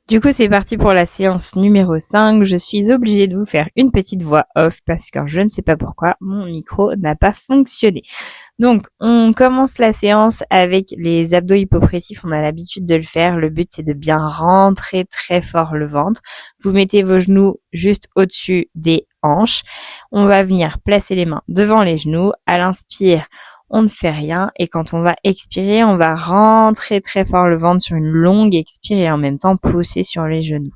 Du coup, c'est parti pour la séance numéro 5. Je suis obligée de vous faire une petite voix off parce que je ne sais pas pourquoi mon micro n'a pas fonctionné. Donc, on commence la séance avec les abdos hypopressifs. On a l'habitude de le faire. Le but, c'est de bien rentrer très fort le ventre. Vous mettez vos genoux juste au-dessus des hanches. On va venir placer les mains devant les genoux. À l'inspire, on ne fait rien et quand on va expirer, on va rentrer très fort le ventre sur une longue expire et en même temps pousser sur les genoux.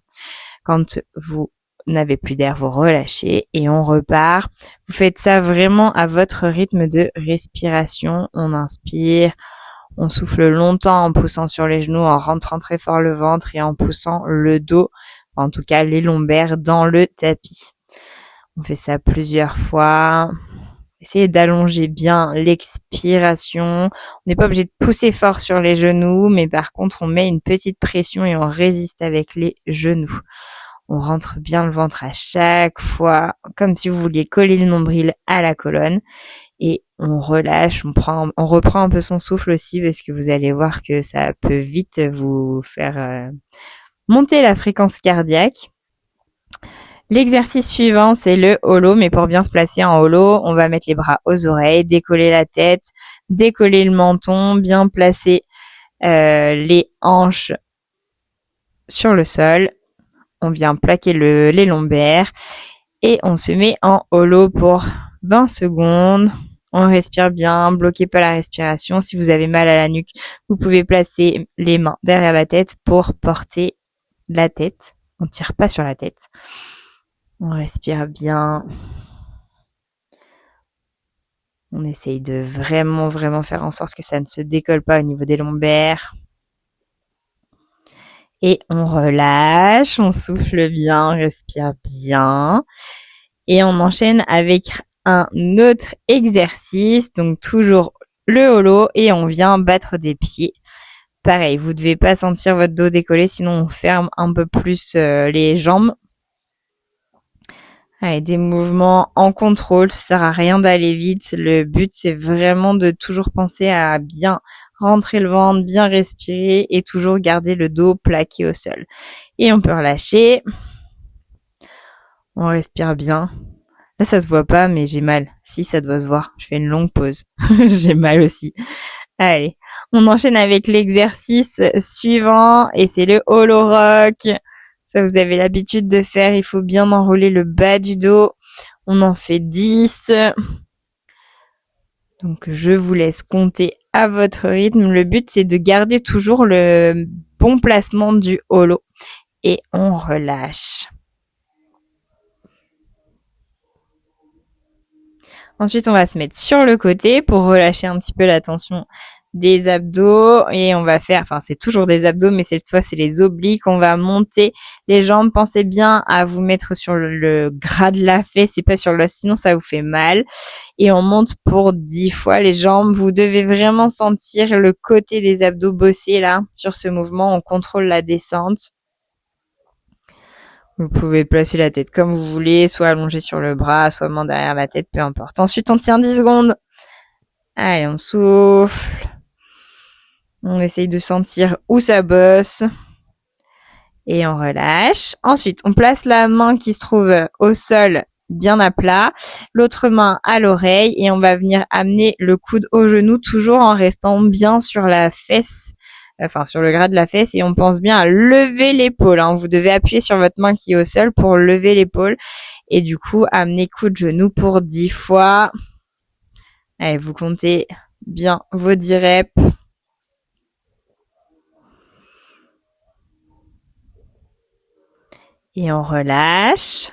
Quand vous n'avez plus d'air, vous relâchez et on repart. Vous faites ça vraiment à votre rythme de respiration. On inspire, on souffle longtemps en poussant sur les genoux, en rentrant très fort le ventre et en poussant le dos, en tout cas les lombaires, dans le tapis. On fait ça plusieurs fois. Essayez d'allonger bien l'expiration. On n'est pas obligé de pousser fort sur les genoux, mais par contre, on met une petite pression et on résiste avec les genoux. On rentre bien le ventre à chaque fois, comme si vous vouliez coller le nombril à la colonne. Et on relâche, on reprend un peu son souffle aussi, parce que vous allez voir que ça peut vite vous faire monter la fréquence cardiaque. L'exercice suivant, c'est le holo, mais pour bien se placer en holo, on va mettre les bras aux oreilles, décoller la tête, décoller le menton, bien placer les hanches sur le sol. On vient plaquer les lombaires et on se met en holo pour 20 secondes. On respire bien, bloquez pas la respiration. Si vous avez mal à la nuque, vous pouvez placer les mains derrière la tête pour porter la tête. On tire pas sur la tête. On respire bien. On essaye de vraiment faire en sorte que ça ne se décolle pas au niveau des lombaires. Et on relâche, on souffle bien, on respire bien. Et on enchaîne avec un autre exercice, donc toujours le holo, et on vient battre des pieds. Pareil, vous ne devez pas sentir votre dos décoller, sinon on ferme un peu plus les jambes. Allez, des mouvements en contrôle, ça sert à rien d'aller vite. Le but, c'est vraiment de toujours penser à bien rentrer le ventre, bien respirer et toujours garder le dos plaqué au sol. Et on peut relâcher. On respire bien. Là, ça se voit pas, mais j'ai mal. Si, ça doit se voir. Je fais une longue pause. J'ai mal aussi. Allez, on enchaîne avec l'exercice suivant et c'est le holo rock. Ça, vous avez l'habitude de faire. Il faut bien enrouler le bas du dos. On en fait 10. Donc, je vous laisse compter à votre rythme. Le but, c'est de garder toujours le bon placement du holo. Et on relâche. Ensuite, on va se mettre sur le côté pour relâcher un petit peu la tension des abdos et on va faire, enfin c'est toujours des abdos mais cette fois c'est les obliques, on va monter les jambes, pensez bien à vous mettre sur le gras de la fesse et pas sur l'os sinon ça vous fait mal et on monte pour 10 fois les jambes, vous devez vraiment sentir le côté des abdos bosser là sur ce mouvement, on contrôle la descente. Vous pouvez placer la tête comme vous voulez, soit allongée sur le bras, soit main derrière la tête, peu importe. Ensuite, on tient 10 secondes. Allez, on souffle. On essaye de sentir où ça bosse. Et on relâche. Ensuite, on place la main qui se trouve au sol bien à plat, l'autre main à l'oreille et on va venir amener le coude au genou toujours en restant bien sur la fesse, enfin sur le gras de la fesse et on pense bien à lever l'épaule. Vous devez appuyer sur votre main qui est au sol pour lever l'épaule et du coup amener coude genou pour 10 fois. Allez, vous comptez bien vos 10 reps. Et on relâche.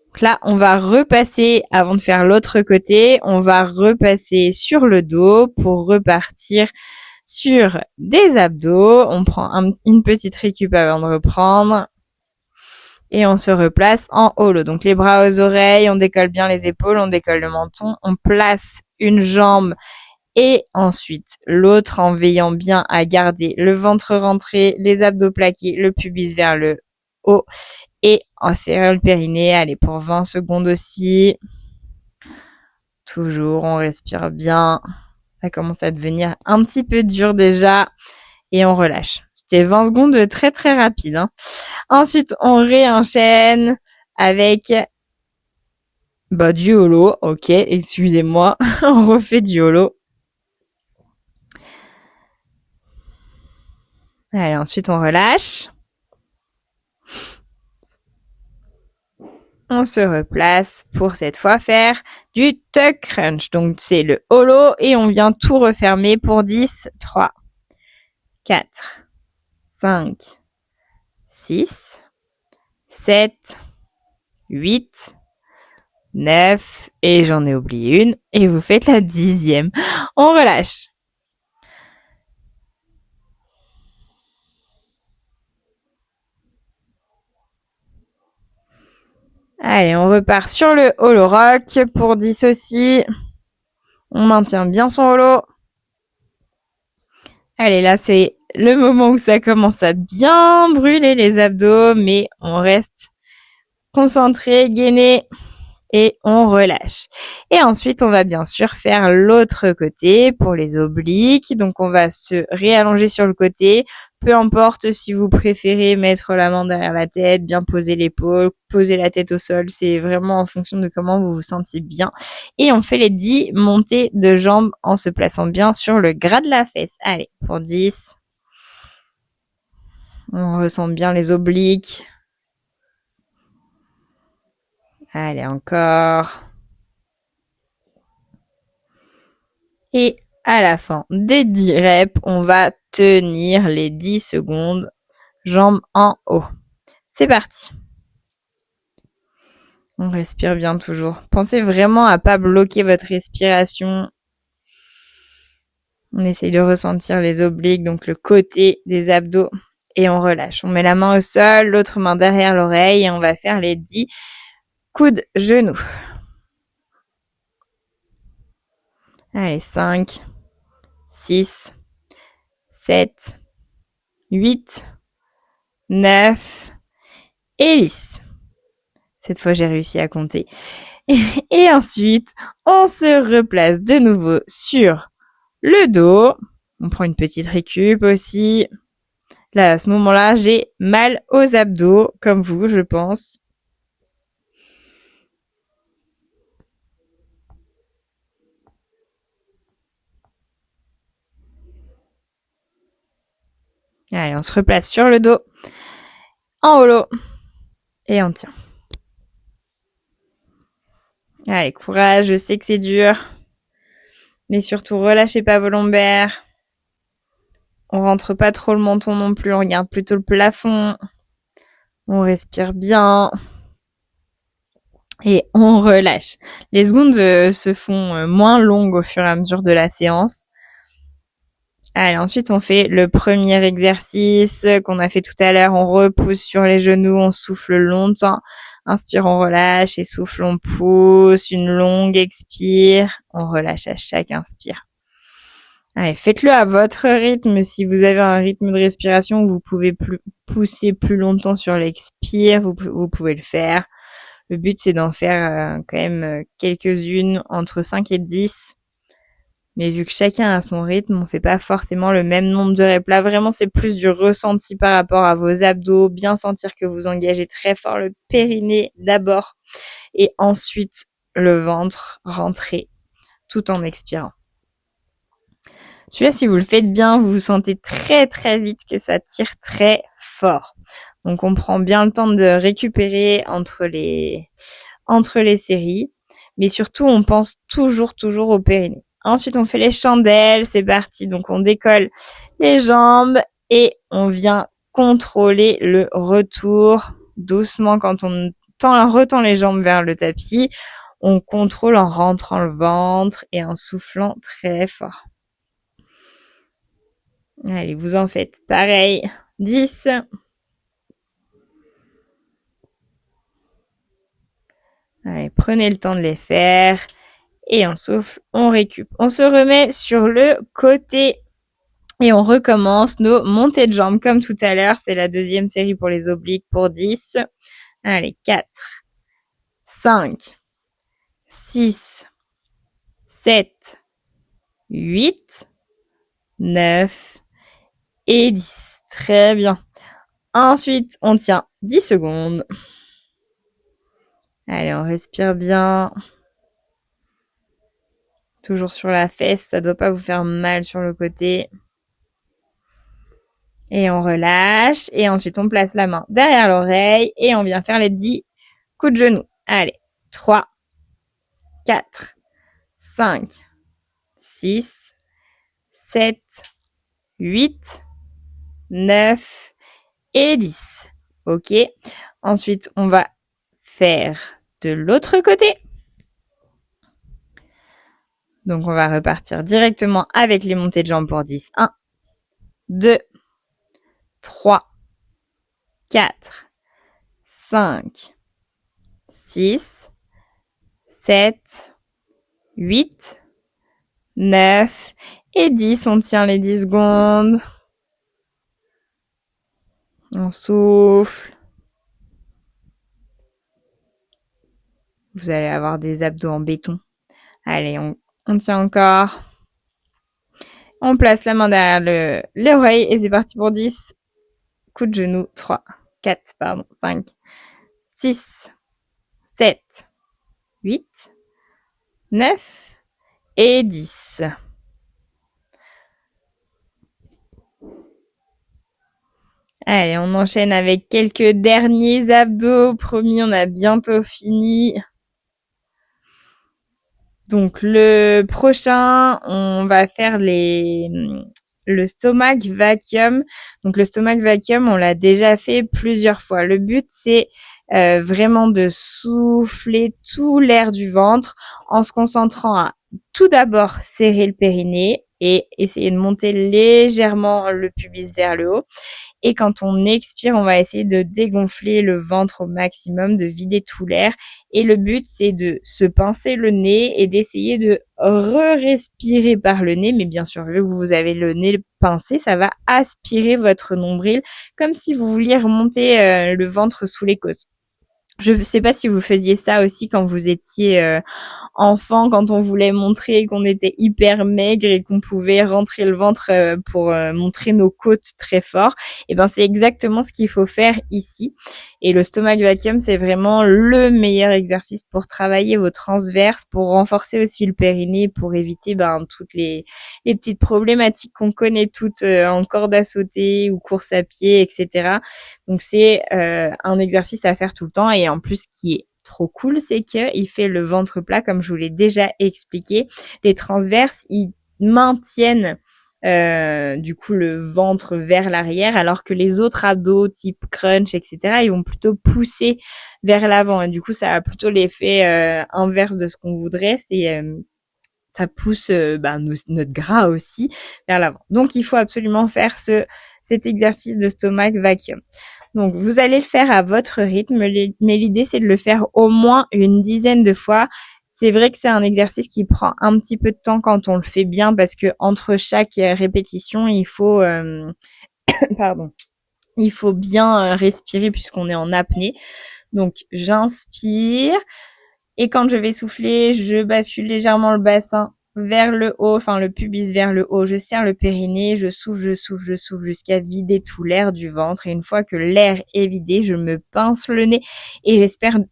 Donc là, on va repasser, avant de faire l'autre côté, on va repasser sur le dos pour repartir sur des abdos. On prend une petite récup avant de reprendre. Et on se replace en holo. Donc les bras aux oreilles, on décolle bien les épaules, on décolle le menton, on place une jambe et ensuite l'autre en veillant bien à garder le ventre rentré, les abdos plaqués, le pubis vers le haut et en serrant le périnée. Allez, pour 20 secondes aussi. Toujours, on respire bien. Ça commence à devenir un petit peu dur déjà et on relâche. C'était 20 secondes très très rapide, hein. Ensuite, on réenchaîne avec du holo. Ok, excusez-moi. On refait du holo. Allez, ensuite, on relâche. On se replace pour cette fois faire du tuck crunch. Donc, c'est le holo et on vient tout refermer pour 10, 3, 4, 5, 6, 7, 8, 9 et j'en ai oublié une et vous faites la 10e. On relâche. Allez, on repart sur le holo rock pour 10 aussi. On maintient bien son holo. Allez, là, c'est le moment où ça commence à bien brûler les abdos, mais on reste concentré, gainé et on relâche. Et ensuite, on va bien sûr faire l'autre côté pour les obliques. Donc, on va se réallonger sur le côté. Peu importe si vous préférez mettre la main derrière la tête, bien poser l'épaule, poser la tête au sol. C'est vraiment en fonction de comment vous vous sentez bien. Et on fait les 10 montées de jambes en se plaçant bien sur le gras de la fesse. Allez, pour 10. On ressent bien les obliques. Allez, encore. Et à la fin des 10 reps, on va tenir les 10 secondes, jambes en haut. C'est parti. On respire bien toujours. Pensez vraiment à pas bloquer votre respiration. On essaye de ressentir les obliques, donc le côté des abdos. Et on relâche. On met la main au sol, l'autre main derrière l'oreille et on va faire les 10 coudes genoux. Allez, 5, 6, 7, 8, 9 et 10. Cette fois, j'ai réussi à compter. Et ensuite, on se replace de nouveau sur le dos. On prend une petite récup aussi. Là, à ce moment-là, j'ai mal aux abdos, comme vous, je pense. Allez, on se replace sur le dos, en holo, et on tient. Allez, courage, je sais que c'est dur, mais surtout relâchez pas vos lombaires. On rentre pas trop le menton non plus, on regarde plutôt le plafond. On respire bien. Et on relâche. Les secondes se font moins longues au fur et à mesure de la séance. Allez, ensuite on fait le premier exercice qu'on a fait tout à l'heure. On repousse sur les genoux, on souffle longtemps. Inspire, on relâche, et souffle, on pousse. Une longue expire, on relâche à chaque inspire. Allez, faites-le à votre rythme. Si vous avez un rythme de respiration où vous pouvez pousser plus longtemps sur l'expire, vous pouvez le faire. Le but, c'est d'en faire quand même quelques-unes, entre 5 et 10. Mais vu que chacun a son rythme, on fait pas forcément le même nombre de reps. Là, vraiment, c'est plus du ressenti par rapport à vos abdos. Bien sentir que vous engagez très fort le périnée d'abord. Et ensuite, le ventre, rentrer tout en expirant. Celui-là, si vous le faites bien, vous sentez très très vite que ça tire très fort. Donc on prend bien le temps de récupérer entre les séries, mais surtout on pense toujours au périnée. Ensuite on fait les chandelles, c'est parti. Donc on décolle les jambes et on vient contrôler le retour doucement quand on retend les jambes vers le tapis. On contrôle en rentrant le ventre et en soufflant très fort. Allez, vous en faites pareil. 10. Allez, prenez le temps de les faire. Et on souffle, on récup. On se remet sur le côté. Et on recommence nos montées de jambes comme tout à l'heure. C'est la deuxième série pour les obliques pour 10. Allez, 4, 5, 6, 7, 8, 9 et 10. Très bien. Ensuite, on tient 10 secondes. Allez, on respire bien. Toujours sur la fesse, ça doit pas vous faire mal sur le côté. Et on relâche. Et ensuite, on place la main derrière l'oreille et on vient faire les 10 coups de genou. Allez, 3, 4, 5, 6, 7, 8, 9 et 10. Ok. Ensuite, on va faire de l'autre côté. Donc, on va repartir directement avec les montées de jambes pour 10. 1, 2, 3, 4, 5, 6, 7, 8, 9 et 10. On tient les 10 secondes. On souffle. Vous allez avoir des abdos en béton. Allez, on tient encore. On place la main derrière l'oreille et c'est parti pour 10. Coup de genou. 3, 4, 5, 6, 7, 8, 9 et 10. Allez, on enchaîne avec quelques derniers abdos. Promis, on a bientôt fini. Donc, le prochain, on va faire le stomach vacuum. Donc, le stomach vacuum, on l'a déjà fait plusieurs fois. Le but, c'est vraiment de souffler tout l'air du ventre en se concentrant à tout d'abord serrer le périnée et essayer de monter légèrement le pubis vers le haut. Et quand on expire, on va essayer de dégonfler le ventre au maximum, de vider tout l'air. Et le but, c'est de se pincer le nez et d'essayer de re-respirer par le nez. Mais bien sûr, vu que vous avez le nez pincé, ça va aspirer votre nombril comme si vous vouliez remonter le ventre sous les côtes. Je ne sais pas si vous faisiez ça aussi quand vous étiez enfant, quand on voulait montrer qu'on était hyper maigre et qu'on pouvait rentrer le ventre pour montrer nos côtes très fort. Et ben c'est exactement ce qu'il faut faire ici. Et le stomach vacuum, c'est vraiment le meilleur exercice pour travailler vos transverses, pour renforcer aussi le périnée, pour éviter toutes les petites problématiques qu'on connaît toutes en corde à sauter ou course à pied, etc. Donc c'est un exercice à faire tout le temps et en plus qui est trop cool, c'est qu'il fait le ventre plat comme je vous l'ai déjà expliqué. Les transverses, ils maintiennent du coup le ventre vers l'arrière alors que les autres abdos type crunch, etc., ils vont plutôt pousser vers l'avant et du coup ça a plutôt l'effet inverse de ce qu'on voudrait, c'est ça pousse notre gras aussi vers l'avant. Donc il faut absolument faire cet exercice de stomach vacuum. Donc, vous allez le faire à votre rythme, mais l'idée, c'est de le faire au moins une dizaine de fois. C'est vrai que c'est un exercice qui prend un petit peu de temps quand on le fait bien parce que entre chaque répétition, il faut, il faut bien respirer puisqu'on est en apnée. Donc, j'inspire et quand je vais souffler, je bascule légèrement le bassin vers le haut, enfin le pubis vers le haut, je serre le périnée, je souffle jusqu'à vider tout l'air du ventre et une fois que l'air est vidé, je me pince le nez et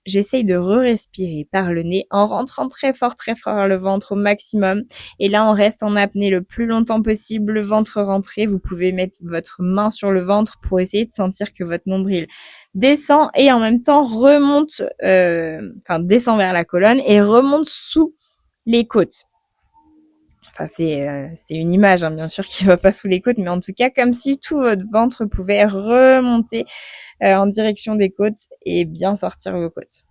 j'essaye de re-respirer par le nez en rentrant très fort le ventre au maximum et là on reste en apnée le plus longtemps possible, le ventre rentré, vous pouvez mettre votre main sur le ventre pour essayer de sentir que votre nombril descend et en même temps remonte, descend vers la colonne et remonte sous les côtes. Enfin, c'est une image, hein, bien sûr, qui va pas sous les côtes, mais en tout cas, comme si tout votre ventre pouvait remonter en direction des côtes et bien sortir vos côtes.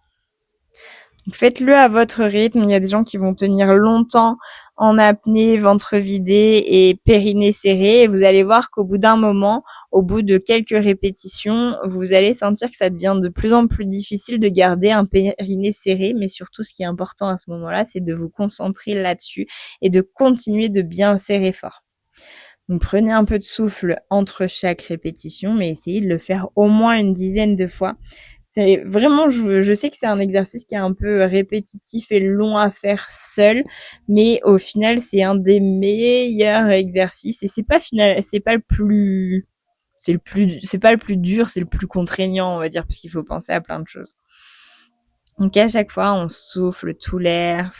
Donc, faites-le à votre rythme. Il y a des gens qui vont tenir longtemps en apnée, ventre vidé et périnée serré. Et vous allez voir qu'au bout d'un moment, au bout de quelques répétitions, vous allez sentir que ça devient de plus en plus difficile de garder un périnée serré. Mais surtout, ce qui est important à ce moment-là, c'est de vous concentrer là-dessus et de continuer de bien serrer fort. Donc prenez un peu de souffle entre chaque répétition, mais essayez de le faire au moins une dizaine de fois. C'est vraiment, je sais que c'est un exercice qui est un peu répétitif et long à faire seul, mais au final, c'est un des meilleurs exercices et c'est pas le plus c'est pas le plus dur, c'est le plus contraignant, on va dire, parce qu'il faut penser à plein de choses. Donc à chaque fois, on souffle tout l'air,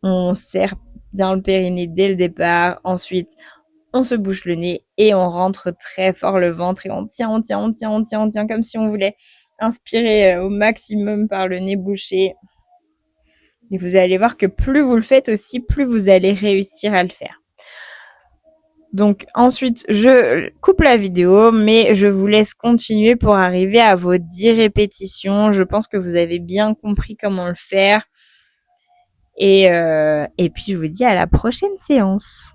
on serre bien le périnée dès le départ. Ensuite, on se bouche le nez et on rentre très fort le ventre et on tient comme si on voulait inspirer au maximum par le nez bouché. Et vous allez voir que plus vous le faites aussi, plus vous allez réussir à le faire. Donc ensuite, je coupe la vidéo, mais je vous laisse continuer pour arriver à vos 10 répétitions. Je pense que vous avez bien compris comment le faire. Et puis je vous dis à la prochaine séance.